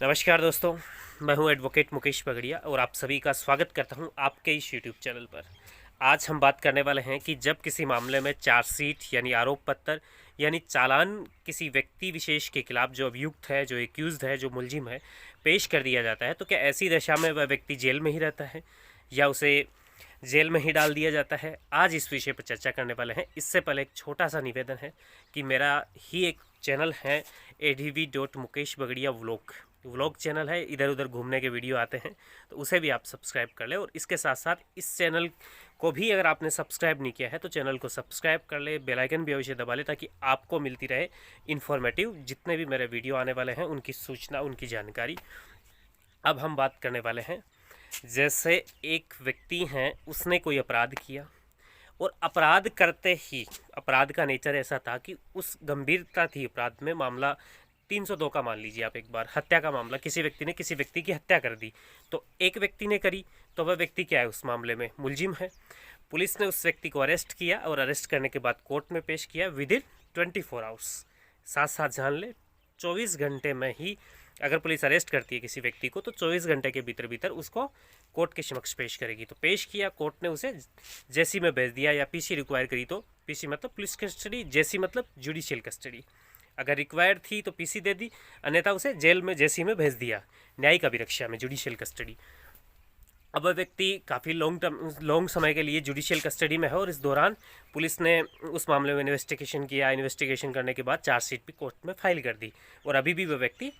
नमस्कार दोस्तों, मैं हूं एडवोकेट मुकेश पगड़िया और आप सभी का स्वागत करता हूं आपके इस यूट्यूब चैनल पर। आज हम बात करने वाले हैं कि जब किसी मामले में चार्जशीट यानी आरोप पत्र यानी चालान किसी व्यक्ति विशेष के खिलाफ जो अभियुक्त है, जो एक्यूज्ड है, जो मुलजिम है, पेश कर दिया जाता है तो क्या ऐसी दशा में वह व्यक्ति जेल में ही रहता है या उसे जेल में ही डाल दिया जाता है। आज इस विषय पर चर्चा करने वाले हैं। इससे पहले एक छोटा सा निवेदन है कि मेरा ही एक चैनल है adv.मुकेश बगड़िया व्लॉग चैनल है, इधर उधर घूमने के वीडियो आते हैं, तो उसे भी आप सब्सक्राइब कर लें। और इसके साथ साथ इस चैनल को भी अगर आपने सब्सक्राइब नहीं किया है तो चैनल को सब्सक्राइब कर ले, बेल आइकन भी अवश्य दबा ले ताकि आपको मिलती रहे इन्फॉर्मेटिव जितने भी मेरे वीडियो आने वाले हैं उनकी सूचना, उनकी जानकारी। अब हम बात करने वाले हैं, जैसे एक व्यक्ति हैं, उसने कोई अपराध किया और अपराध करते ही अपराध का नेचर ऐसा था कि उस गंभीरता थी अपराध में, मामला 302 का मान लीजिए आप, एक बार हत्या का मामला, किसी व्यक्ति ने किसी व्यक्ति की हत्या कर दी। तो एक व्यक्ति ने करी तो वह व्यक्ति क्या है, उस मामले में मुलजिम है। पुलिस ने उस व्यक्ति को अरेस्ट किया और अरेस्ट करने के बाद कोर्ट में पेश किया विद इन 24 आवर्स। साथ साथ जान ले 24 घंटे में ही अगर पुलिस अरेस्ट करती है किसी व्यक्ति को तो 24 घंटे के भीतर भीतर उसको कोर्ट के समक्ष पेश करेगी। तो पेश किया, कोर्ट ने उसे जेसी में भेज दिया या पीसी रिक्वायर करी तो पीसी मतलब पुलिस कस्टडी, जेसी मतलब जुडिशियल कस्टडी। अगर रिक्वायर्ड थी तो पीसी दे दी, अन्यथा उसे जेल में जेसी में भेज दिया, न्यायिक अभिरक्षा में, जुडिशियल कस्टडी। अब वह व्यक्ति काफ़ी लॉन्ग समय के लिए जुडिशियल कस्टडी में है और इस दौरान पुलिस ने उस मामले में इन्वेस्टिगेशन किया। इन्वेस्टिगेशन करने के बाद चार्जशीट भी कोर्ट में फाइल कर दी और अभी भी वह व्यक्ति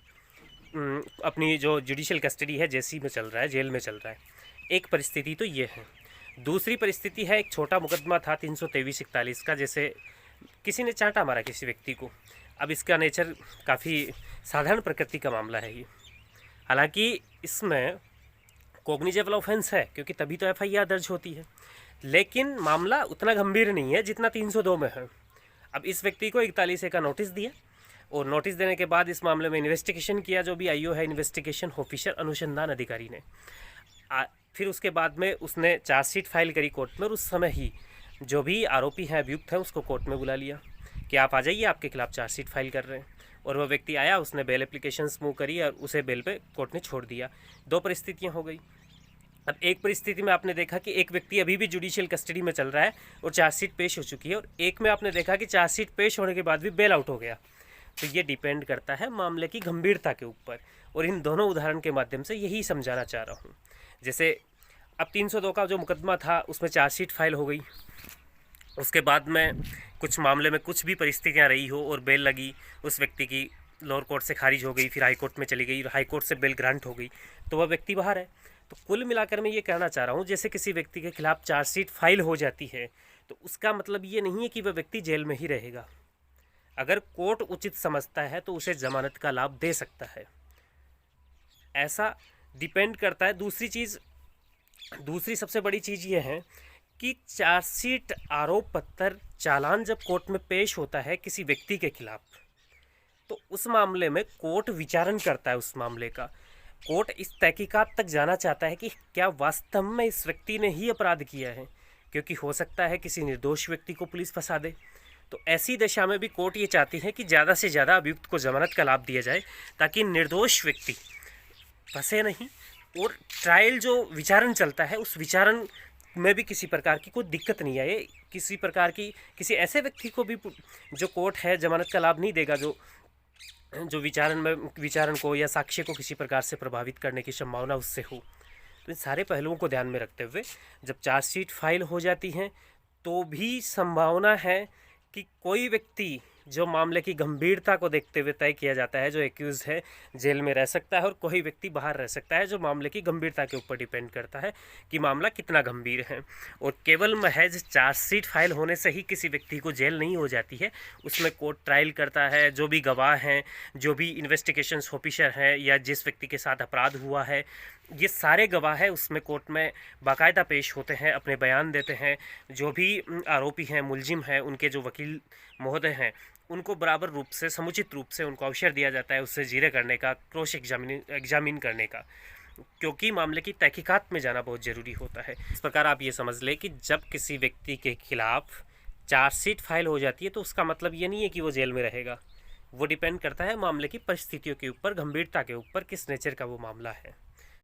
अपनी जो जुडिशियल कस्टडी है जेसी में चल रहा है, जेल में चल रहा है। एक परिस्थिति तो ये है। दूसरी परिस्थिति है, एक छोटा मुकदमा था 323/41 का, जैसे किसी ने चांटा मारा किसी व्यक्ति को। अब इसका नेचर काफ़ी साधारण प्रकृति का मामला है ये, हालांकि इसमें कॉग्निजेबल ऑफेंस है क्योंकि तभी तो एफआईआर दर्ज होती है, लेकिन मामला उतना गंभीर नहीं है जितना 302 में है। अब इस व्यक्ति को 41A का नोटिस दिया और नोटिस देने के बाद इस मामले में इन्वेस्टिगेशन किया, जो भी आईओ है इन्वेस्टिगेशन ऑफिसर, अनुसंधान अधिकारी ने। फिर उसके बाद में उसने चार्जशीट फाइल करी कोर्ट में और उस समय ही जो भी आरोपी हैं, अभियुक्त हैं, उसको कोर्ट में बुला लिया कि आप आ जाइए, आपके खिलाफ चार्जशीट फाइल कर रहे हैं। और वह व्यक्ति आया, उसने बेल एप्लीकेशन मूव करी और उसे बेल पे कोर्ट ने छोड़ दिया। दो परिस्थितियाँ हो गई। अब एक परिस्थिति में आपने देखा कि एक व्यक्ति अभी भी जुडिशियल कस्टडी में चल रहा है और चार्जशीट पेश हो चुकी है, और एक में आपने देखा कि चार्जशीट पेश होने के बाद भी बेल आउट हो गया। तो ये डिपेंड करता है मामले की गंभीरता के ऊपर, और इन दोनों उदाहरण के माध्यम से यही समझाना चाह रहा हूँ। जैसे अब 302 का जो मुकदमा था उसमें चार्जशीट फाइल हो गई, उसके बाद में कुछ मामले में कुछ भी परिस्थितियाँ रही हो और बेल लगी, उस व्यक्ति की लोअर कोर्ट से खारिज हो गई, फिर हाई कोर्ट में चली गई, हाई कोर्ट से बेल ग्रांट हो गई, तो वह व्यक्ति बाहर है। तो कुल मिलाकर मैं ये कहना चाह रहा हूँ, जैसे किसी व्यक्ति के खिलाफ चार्जशीट फाइल हो जाती है तो उसका मतलब ये नहीं है कि वह व्यक्ति जेल में ही रहेगा। अगर कोर्ट उचित समझता है तो उसे जमानत का लाभ दे सकता है, ऐसा डिपेंड करता है। दूसरी सबसे बड़ी चीज़ ये है कि चार्जशीट, आरोप पत्र, चालान जब कोर्ट में पेश होता है किसी व्यक्ति के खिलाफ तो उस मामले में कोर्ट विचारण करता है उस मामले का। कोर्ट इस तहकीकात तक जाना चाहता है कि क्या वास्तव में इस व्यक्ति ने ही अपराध किया है, क्योंकि हो सकता है किसी निर्दोष व्यक्ति को पुलिस फंसा दे। तो ऐसी दशा में भी कोर्ट ये चाहती है कि ज़्यादा से ज़्यादा अभियुक्त को जमानत का लाभ दिया जाए ताकि निर्दोष व्यक्ति फंसे नहीं, और ट्रायल जो विचारण चलता है उस विचारण में भी किसी प्रकार की कोई दिक्कत नहीं आए, किसी प्रकार की किसी ऐसे व्यक्ति को भी जो कोर्ट है जमानत का लाभ नहीं देगा जो विचारण को या साक्ष्य को किसी प्रकार से प्रभावित करने की संभावना उससे हो। तो इन सारे पहलुओं को ध्यान में रखते हुए जब चार्जशीट फाइल हो जाती हैं तो भी संभावना है कि कोई व्यक्ति जो मामले की गंभीरता को देखते हुए तय किया जाता है, जो एक्यूज है, जेल में रह सकता है और कोई व्यक्ति बाहर रह सकता है, जो मामले की गंभीरता के ऊपर डिपेंड करता है कि मामला कितना गंभीर है। और केवल महज चार्जशीट फाइल होने से ही किसी व्यक्ति को जेल नहीं हो जाती है, उसमें कोर्ट ट्रायल करता है। जो भी गवाह हैं, जो भी इन्वेस्टिगेशन ऑफिसर हैं, या जिस व्यक्ति के साथ अपराध हुआ है, ये सारे गवाह हैं उसमें कोर्ट में बाकायदा पेश होते हैं, अपने बयान देते हैं। जो भी आरोपी हैं, मुलजिम हैं, उनके जो वकील महोदय हैं, उनको बराबर रूप से, समुचित रूप से उनको अवसर दिया जाता है उससे जीरे करने का, क्रॉस एग्जामिन करने का, क्योंकि मामले की तहकीकात में जाना बहुत ज़रूरी होता है। इस प्रकार आप ये समझ लें कि जब किसी व्यक्ति के खिलाफ चार्जशीट फाइल हो जाती है तो उसका मतलब ये नहीं है कि वो जेल में रहेगा, वो डिपेंड करता है मामले की परिस्थितियों के ऊपर, गंभीरता के ऊपर, किस नेचर का वो मामला है।